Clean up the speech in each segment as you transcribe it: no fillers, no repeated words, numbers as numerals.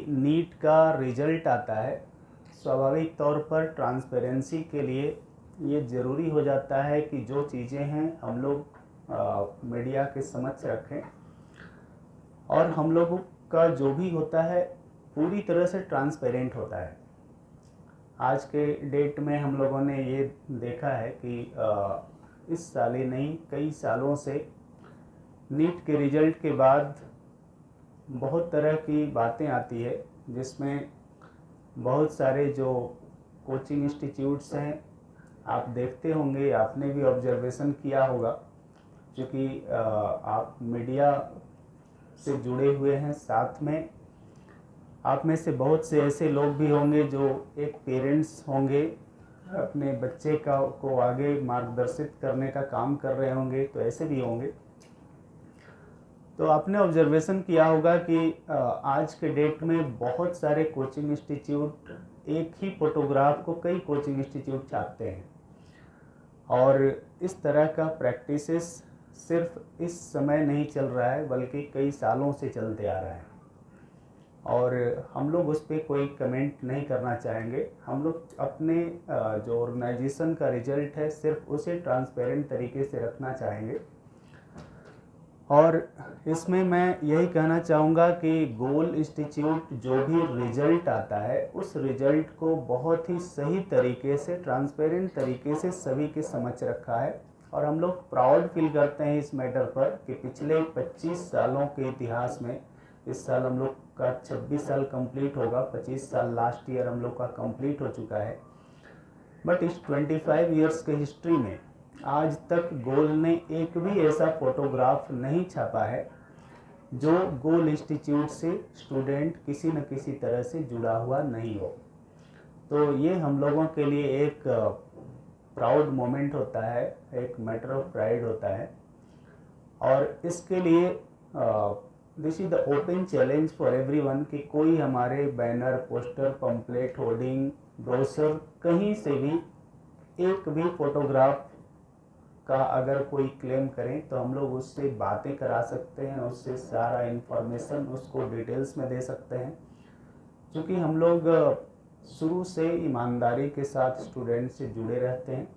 NEET का result आता है, स्वाभाविक तौर पर ट्रांसपेरेंसी के लिए ये ज़रूरी हो जाता है कि जो चीज़ें हैं हम लोग मीडिया के समक्ष रखें और हम लोगों का जो भी होता है पूरी तरह से ट्रांसपेरेंट होता है। आज के डेट में हम लोगों ने ये देखा है कि इस साल ही नहीं कई सालों से नीट के रिजल्ट के बाद बहुत तरह की बातें आती है, जिसमें बहुत सारे जो कोचिंग इंस्टीट्यूट्स हैं, आप देखते होंगे, आपने भी ऑब्जर्वेशन किया होगा, क्योंकि आप मीडिया से जुड़े हुए हैं। साथ में आप में से बहुत से ऐसे लोग भी होंगे जो एक पेरेंट्स होंगे, अपने बच्चे को आगे मार्गदर्शित करने का काम कर रहे होंगे, तो ऐसे भी होंगे। तो आपने ऑब्जर्वेशन किया होगा कि आज के डेट में बहुत सारे कोचिंग इंस्टीट्यूट एक ही फोटोग्राफ को कई कोचिंग इंस्टीट्यूट छापते हैं, और इस तरह का प्रैक्टिसेस सिर्फ इस समय नहीं चल रहा है बल्कि कई सालों से चलते आ रहा है, और हम लोग उस पर कोई कमेंट नहीं करना चाहेंगे। हम लोग अपने जो ऑर्गेनाइजेशन का रिजल्ट है सिर्फ उसे ट्रांसपेरेंट तरीके से रखना चाहेंगे। और इसमें मैं यही कहना चाहूँगा कि गोल इंस्टीट्यूट जो भी रिजल्ट आता है उस रिजल्ट को बहुत ही सही तरीके से ट्रांसपेरेंट तरीके से सभी के समक्ष रखा है, और हम लोग प्राउड फील करते हैं इस मैटर पर कि पिछले 25 सालों के इतिहास में, इस साल हम लोग का 26 साल कंप्लीट होगा, 25 साल लास्ट ईयर हम लोग का कंप्लीट हो चुका है, बट इस 25 ईयर्स के हिस्ट्री में आज तक गोल ने एक भी ऐसा फोटोग्राफ नहीं छापा है जो गोल इंस्टीट्यूट से स्टूडेंट किसी न किसी तरह से जुड़ा हुआ नहीं हो। तो ये हम लोगों के लिए एक प्राउड मोमेंट होता है, एक मैटर ऑफ प्राइड होता है, और इसके लिए this is the open challenge for everyone कि कोई हमारे banner, poster, pamphlet, hoarding, brochure कहीं से भी एक भी फोटोग्राफ का अगर कोई क्लेम करें तो हम लोग उससे बातें करा सकते हैं, उससे सारा इन्फॉर्मेशन उसको डिटेल्स में दे सकते हैं, क्योंकि हम लोग शुरू से ईमानदारी के साथ स्टूडेंट से जुड़े रहते हैं,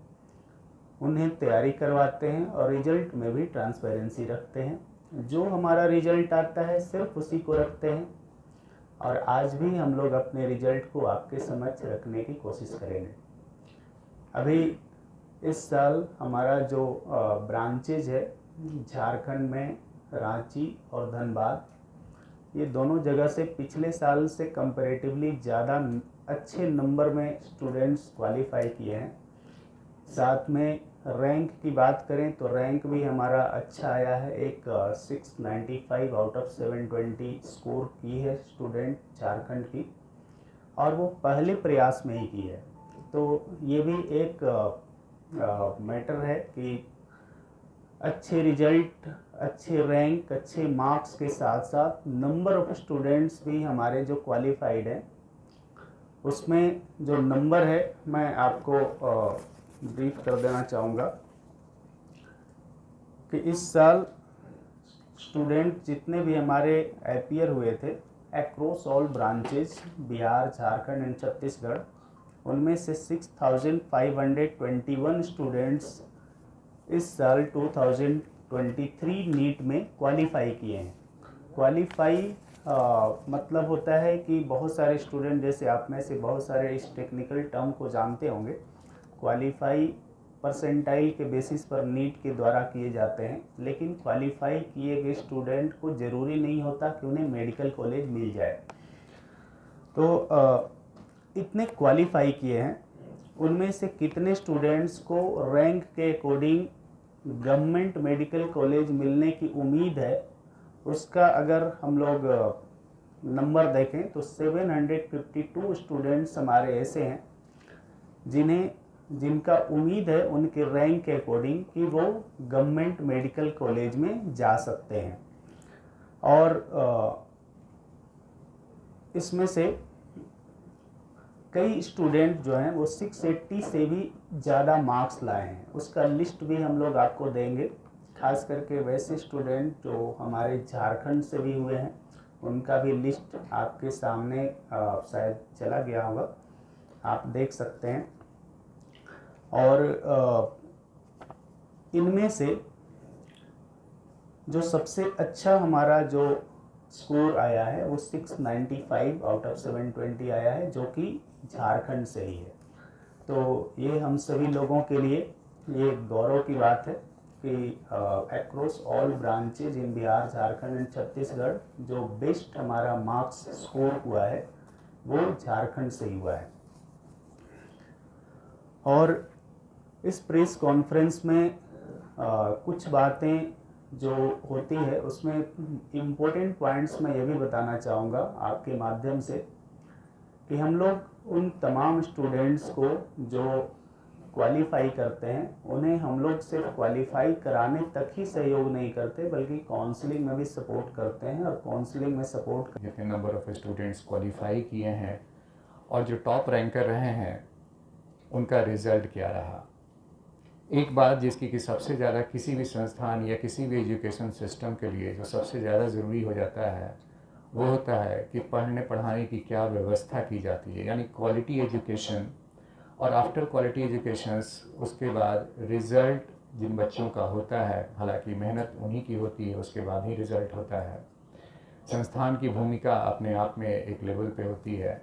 उन्हें तैयारी करवाते हैं और रिजल्ट में भी ट्रांसपेरेंसी रखते हैं। जो हमारा रिजल्ट आता है सिर्फ उसी को रखते हैं, और आज भी हम लोग अपने रिजल्ट को आपके समक्ष रखने की कोशिश करेंगे। अभी इस साल हमारा जो ब्रांचेज है झारखंड में रांची और धनबाद, ये दोनों जगह से पिछले साल से कंपैरेटिवली ज़्यादा अच्छे नंबर में स्टूडेंट्स क्वालिफाई किए हैं। साथ में रैंक की बात करें तो रैंक भी हमारा अच्छा आया है, एक 695 आउट ऑफ 720 स्कोर की है स्टूडेंट झारखंड की, और वो पहले प्रयास में ही की है। तो ये भी एक मैटर है कि अच्छे रिजल्ट, अच्छे रैंक, अच्छे मार्क्स के साथ साथ नंबर ऑफ स्टूडेंट्स भी हमारे जो क्वालिफाइड हैं, उसमें जो नंबर है मैं आपको ब्रीफ कर देना चाहूँगा कि इस साल स्टूडेंट जितने भी हमारे अपीयर हुए थे across all branches Bihar, Jharkhand and Chhattisgarh, उनमें से 6521 स्टूडेंट्स इस साल 2023 नीट में क्वालिफाई किए हैं। क्वालिफाई मतलब होता है कि बहुत सारे स्टूडेंट, जैसे आप में से बहुत सारे इस टेक्निकल टर्म को जानते होंगे, क्वालिफाई परसेंटाइल के बेसिस पर नीट के द्वारा किए जाते हैं, लेकिन क्वालिफाई किए गए स्टूडेंट को ज़रूरी नहीं होता कि उन्हें मेडिकल कॉलेज मिल जाए। तो इतने क्वालिफाई किए हैं, उनमें से कितने स्टूडेंट्स को रैंक के अकॉर्डिंग गवर्नमेंट मेडिकल कॉलेज मिलने की उम्मीद है, उसका अगर हम लोग नंबर देखें तो 752 स्टूडेंट्स हमारे ऐसे हैं जिनका उम्मीद है उनके रैंक के अकॉर्डिंग कि वो गवर्नमेंट मेडिकल कॉलेज में जा सकते हैं। और इसमें से कई स्टूडेंट जो हैं वो 680 से भी ज़्यादा मार्क्स लाए हैं, उसका लिस्ट भी हम लोग आपको देंगे। खास करके वैसे स्टूडेंट जो हमारे झारखंड से भी हुए हैं, उनका भी लिस्ट आपके सामने शायद चला गया होगा, आप देख सकते हैं। और इनमें से जो सबसे अच्छा हमारा जो स्कोर आया है वो 695 आउट ऑफ 720 आया है, जो कि झारखंड से ही है। तो ये हम सभी लोगों के लिए ये गौरव की बात है कि across all branches in Bihar, Jharkhand and Chhattisgarh जो बेस्ट हमारा मार्क्स स्कोर हुआ है वो झारखंड से ही हुआ है। और इस प्रेस कॉन्फ्रेंस में कुछ बातें जो होती है उसमें इम्पोर्टेंट पॉइंट्स मैं ये भी बताना चाहूँगा आपके माध्यम से कि हम लोग उन तमाम स्टूडेंट्स को जो क्वालिफाई करते हैं उन्हें हम लोग सिर्फ क्वालिफाई कराने तक ही सहयोग नहीं करते बल्कि काउंसलिंग में भी सपोर्ट करते हैं। और काउंसलिंग में सपोर्ट जितने नंबर ऑफ स्टूडेंट्स क्वालिफाई किए हैं और जो टॉप रैंकर रहे हैं उनका रिजल्ट क्या रहा। एक बात जिसकी कि सबसे ज़्यादा किसी भी संस्थान या किसी भी एजुकेशन सिस्टम के लिए जो सबसे ज़्यादा ज़रूरी हो जाता है वो होता है कि पढ़ने पढ़ाने की क्या व्यवस्था की जाती है, यानी क्वालिटी एजुकेशन। और आफ्टर क्वालिटी एजुकेशन उसके बाद रिज़ल्ट जिन बच्चों का होता है, हालांकि मेहनत उन्हीं की होती है, उसके बाद ही रिज़ल्ट होता है। संस्थान की भूमिका अपने आप में एक लेवल पे होती है,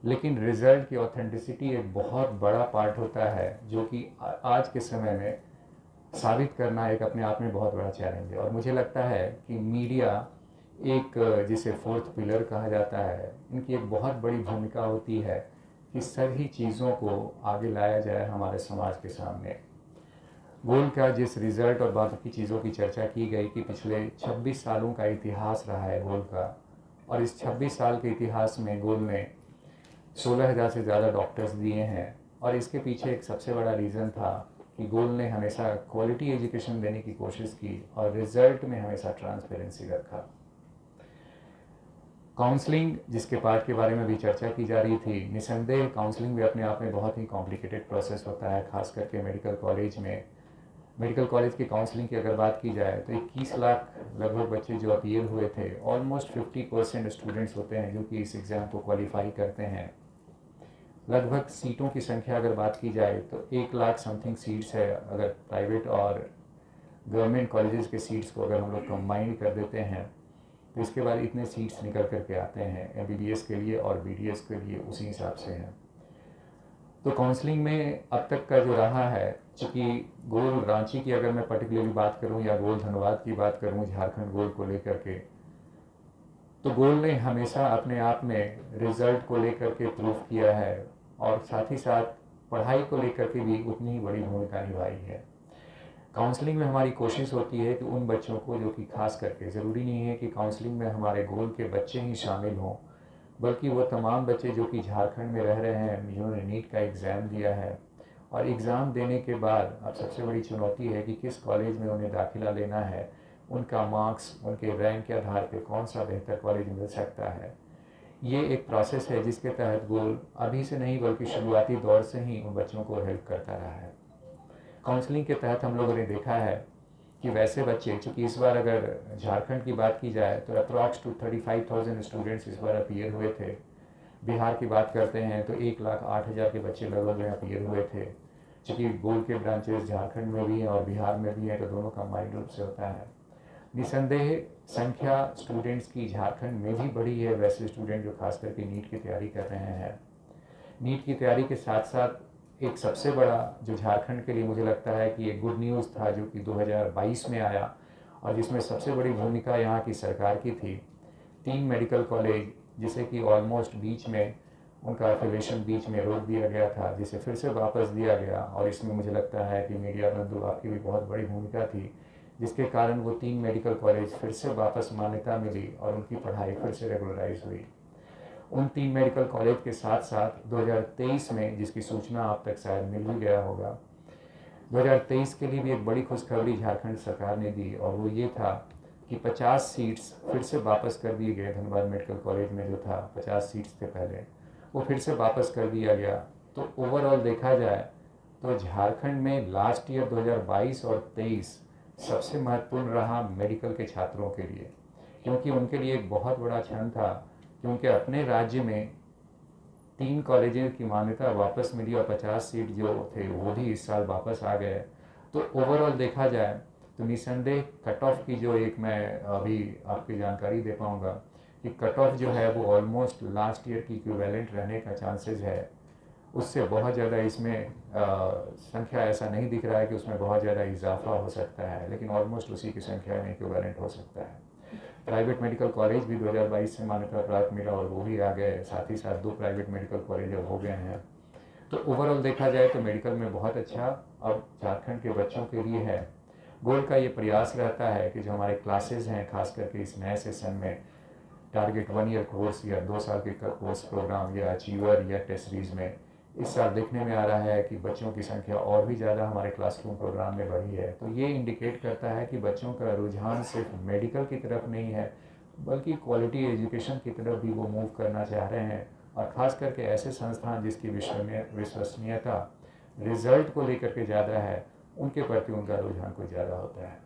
लेकिन रिज़ल्ट की ऑथेंटिसिटी एक बहुत बड़ा पार्ट होता है जो कि आज के समय में साबित करना एक अपने आप में बहुत बड़ा चैलेंज है। और मुझे लगता है कि मीडिया एक जिसे फोर्थ पिलर कहा जाता है, इनकी एक बहुत बड़ी भूमिका होती है कि सभी चीज़ों को आगे लाया जाए हमारे समाज के सामने। गोल का जिस रिज़ल्ट और बाकी चीज़ों की चर्चा की गई कि पिछले 26 सालों का इतिहास रहा है गोल का, और इस 26 साल के इतिहास में गोल ने 16,000 से ज़्यादा डॉक्टर्स दिए हैं। और इसके पीछे एक सबसे बड़ा रीज़न था कि गोल ने हमेशा क्वालिटी एजुकेशन देने की कोशिश की और रिज़ल्ट में हमेशा ट्रांसपेरेंसी रखा। काउंसलिंग जिसके पार्ट के बारे में भी चर्चा की जा रही थी, निसंदेह काउंसलिंग भी अपने आप में बहुत ही कॉम्प्लिकेटेड प्रोसेस होता है, खास करके मेडिकल कॉलेज में। मेडिकल कॉलेज की काउंसलिंग की अगर बात की जाए तो 21 लाख लगभग बच्चे जो अपीयर हुए थे, ऑलमोस्ट 50% स्टूडेंट्स होते हैं जो कि इस एग्ज़ाम को क्वालिफाई करते हैं। लगभग सीटों की संख्या अगर बात की जाए तो 1 लाख समथिंग सीट्स है। अगर प्राइवेट और गवर्नमेंट कॉलेजेस के सीट्स को अगर हम लोग कंबाइन कर देते हैं तो इसके बाद इतने सीट्स निकल करके आते हैं MBBS के लिए और BDS के लिए उसी हिसाब से हैं। तो काउंसलिंग में अब तक का जो रहा है, चूँकि गोल रांची की अगर मैं पर्टिकुलरली बात करूं या गोल धनबाद की बात करूं झारखंड गोल को लेकर के, तो गोल ने हमेशा अपने आप में रिज़ल्ट को लेकर के प्रूफ किया है और साथ ही साथ पढ़ाई को लेकर के भी उतनी ही बड़ी भूमिका निभाई है। काउंसलिंग में हमारी कोशिश होती है कि उन बच्चों को जो कि खास करके, ज़रूरी नहीं है कि काउंसलिंग में हमारे गोल के बच्चे ही शामिल हों, बल्कि वो तमाम बच्चे जो कि झारखंड में रह रहे हैं, जिन्होंने नीट का एग्ज़ाम दिया है और एग्ज़ाम देने के बाद अब सबसे बड़ी चुनौती है कि किस कॉलेज में उन्हें दाखिला लेना है, उनका मार्क्स, उनके रैंक के आधार पर कौन सा बेहतर कॉलेज मिल सकता है। ये एक प्रोसेस है जिसके तहत गोल अभी से नहीं बल्कि शुरुआती दौर से ही उन बच्चों को हेल्प करता रहा है। काउंसलिंग के तहत हम लोगों ने देखा है कि वैसे बच्चे, चूँकि इस बार अगर झारखंड की बात की जाए तो अप्रॉक्स 35,000 स्टूडेंट्स इस बार अपीयर हुए थे। बिहार की बात करते हैं तो 1,08,000 के बच्चे लगभग में अपीयर हुए थे। चूँकि गोल के ब्रांचेस झारखंड में भी हैं और बिहार में भी हैं, तो दोनों कंबाइंड रूप से होता है। निसंदेह संख्या स्टूडेंट्स की झारखंड में भी बढ़ी है, वैसे स्टूडेंट जो खास करके नीट की तैयारी कर रहे हैं। नीट की तैयारी के साथ साथ एक सबसे बड़ा जो झारखंड के लिए मुझे लगता है कि एक गुड न्यूज़ था जो कि 2022 में आया और जिसमें सबसे बड़ी भूमिका यहाँ की सरकार की थी। 3 मेडिकल कॉलेज जिसे कि ऑलमोस्ट बीच में उनका एफिलिएशन बीच में रोक दिया गया था, जिसे फिर से वापस दिया गया। और इसमें मुझे लगता है कि मीडिया बंधु आपकी भी बहुत बड़ी भूमिका थी, जिसके कारण वो 3 मेडिकल कॉलेज फिर से वापस मान्यता मिली और उनकी पढ़ाई फिर से रेगुलराइज हुई। उन 3 मेडिकल कॉलेज के साथ साथ 2023 में, जिसकी सूचना आप तक शायद मिल ही गया होगा, 2023 के लिए भी एक बड़ी खुशखबरी झारखंड सरकार ने दी और वो ये था कि 50 सीट्स फिर से वापस कर दिए गए। धनबाद मेडिकल कॉलेज में जो था 50 सीट्स थे पहले, वो फिर से वापस कर दिया गया। तो ओवरऑल देखा जाए तो झारखंड में लास्ट ईयर 2022 और 23 सबसे महत्वपूर्ण रहा मेडिकल के छात्रों के लिए। क्योंकि उनके लिए एक बहुत बड़ा क्षण था कि उनके अपने राज्य में 3 कॉलेजों की मान्यता वापस मिली और 50 सीट जो थे वो भी इस साल वापस आ गए। तो ओवरऑल देखा जाए तो निसंदेह कट ऑफ की जो एक मैं अभी आपकी जानकारी दे पाऊँगा कि कट ऑफ जो है वो ऑलमोस्ट लास्ट ईयर की इक्विवेलेंट रहने का चांसेस है। उससे बहुत ज़्यादा इसमें संख्या ऐसा नहीं दिख रहा है कि उसमें बहुत ज़्यादा इजाफा हो सकता है, लेकिन ऑलमोस्ट उसी की संख्या में इक्विवेलेंट हो सकता है। प्राइवेट मेडिकल कॉलेज भी 2022 से मान्यता प्राप्त मिला और वो भी आ गए, साथ ही साथ 2 प्राइवेट मेडिकल कॉलेज अब हो गए हैं। तो ओवरऑल देखा जाए तो मेडिकल में बहुत अच्छा अब झारखंड के बच्चों के लिए है। गोल्ड का ये प्रयास रहता है कि जो हमारे क्लासेज हैं, खास करके इस नए सेशन में टारगेट 1 ईयर कोर्स या 2 साल के कोर्स प्रोग्राम या अचीवर या टेस्ट सीरीज में इस साल देखने में आ रहा है कि बच्चों की संख्या और भी ज़्यादा हमारे क्लासरूम प्रोग्राम में बढ़ी है। तो ये इंडिकेट करता है कि बच्चों का रुझान सिर्फ मेडिकल की तरफ नहीं है, बल्कि क्वालिटी एजुकेशन की तरफ भी वो मूव करना चाह रहे हैं, और ख़ास करके ऐसे संस्थान जिसकी विश्वसनीयता रिजल्ट को लेकर के ज़्यादा है, उनके प्रति उनका रुझान कुछ ज़्यादा होता है।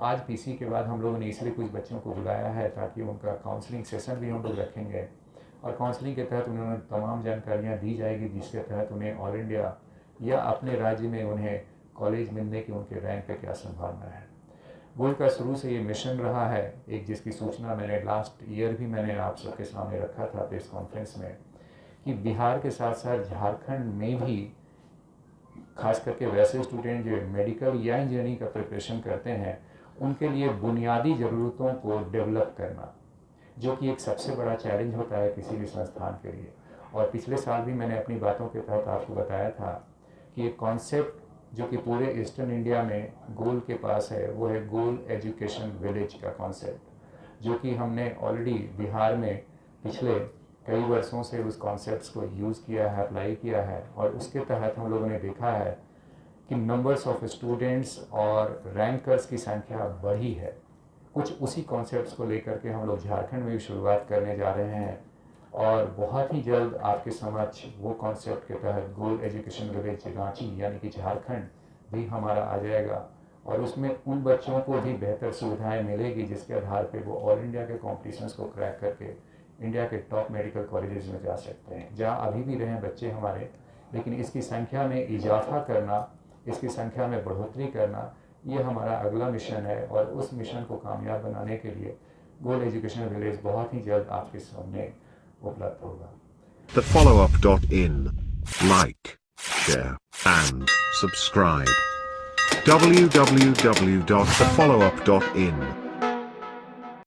आज पीसी के बाद हम लोगों ने इसलिए कुछ बच्चों को बुलाया है ताकि उनका काउंसलिंग सेशन भी हम लोग रखेंगे, और काउंसलिंग के तहत उन्हें तमाम जानकारियाँ दी जाएगी जिसके तहत उन्हें ऑल इंडिया या अपने राज्य में उन्हें कॉलेज मिलने की उनके रैंक पे क्या संभावना है। गोल्ड का शुरू से ये मिशन रहा है, एक जिसकी सूचना मैंने लास्ट ईयर भी मैंने आप सबके सामने रखा था प्रेस कॉन्फ्रेंस में, कि बिहार के साथ साथ झारखंड में भी खास करके वैसे स्टूडेंट जो मेडिकल या इंजीनियरिंग का प्रिपरेशन करते हैं उनके लिए बुनियादी ज़रूरतों को डेवलप करना, जो कि एक सबसे बड़ा चैलेंज होता है किसी भी संस्थान के लिए। और पिछले साल भी मैंने अपनी बातों के तहत आपको बताया था कि एक कॉन्सेप्ट जो कि पूरे ईस्टर्न इंडिया में गोल के पास है वो है गोल एजुकेशन विलेज का कॉन्सेप्ट, जो कि हमने ऑलरेडी बिहार में पिछले कई वर्षों से उस कॉन्सेप्ट्स को यूज़ किया है, अप्लाई किया है, और उसके तहत हम लोगों ने देखा है कि नंबर्स ऑफ स्टूडेंट्स और रैंकर्स की संख्या बढ़ी है। कुछ उसी कॉन्सेप्ट्स को लेकर के हम लोग झारखंड में भी शुरुआत करने जा रहे हैं, और बहुत ही जल्द आपके समक्ष वो कॉन्सेप्ट के तहत गोल एजुकेशन विलेज रांची यानी कि झारखंड भी हमारा आ जाएगा, और उसमें उन बच्चों को भी बेहतर सुविधाएं मिलेगी जिसके आधार पे वो ऑल इंडिया के कॉम्पिटिशन्स को क्रैक करके इंडिया के टॉप मेडिकल कॉलेजेस में जा सकते हैं, जहाँ अभी भी रहें बच्चे हमारे, लेकिन इसकी संख्या में इजाफा करना, इसकी संख्या में बढ़ोतरी करना, ये हमारा अगला मिशन है, और उस मिशन को कामयाब बनाने के लिए गोल एजुकेशन विलेज बहुत ही जल्द आपके सामने उपलब्ध होगा। thefollowup.in. Like, share, and subscribe. www.thefollowup.in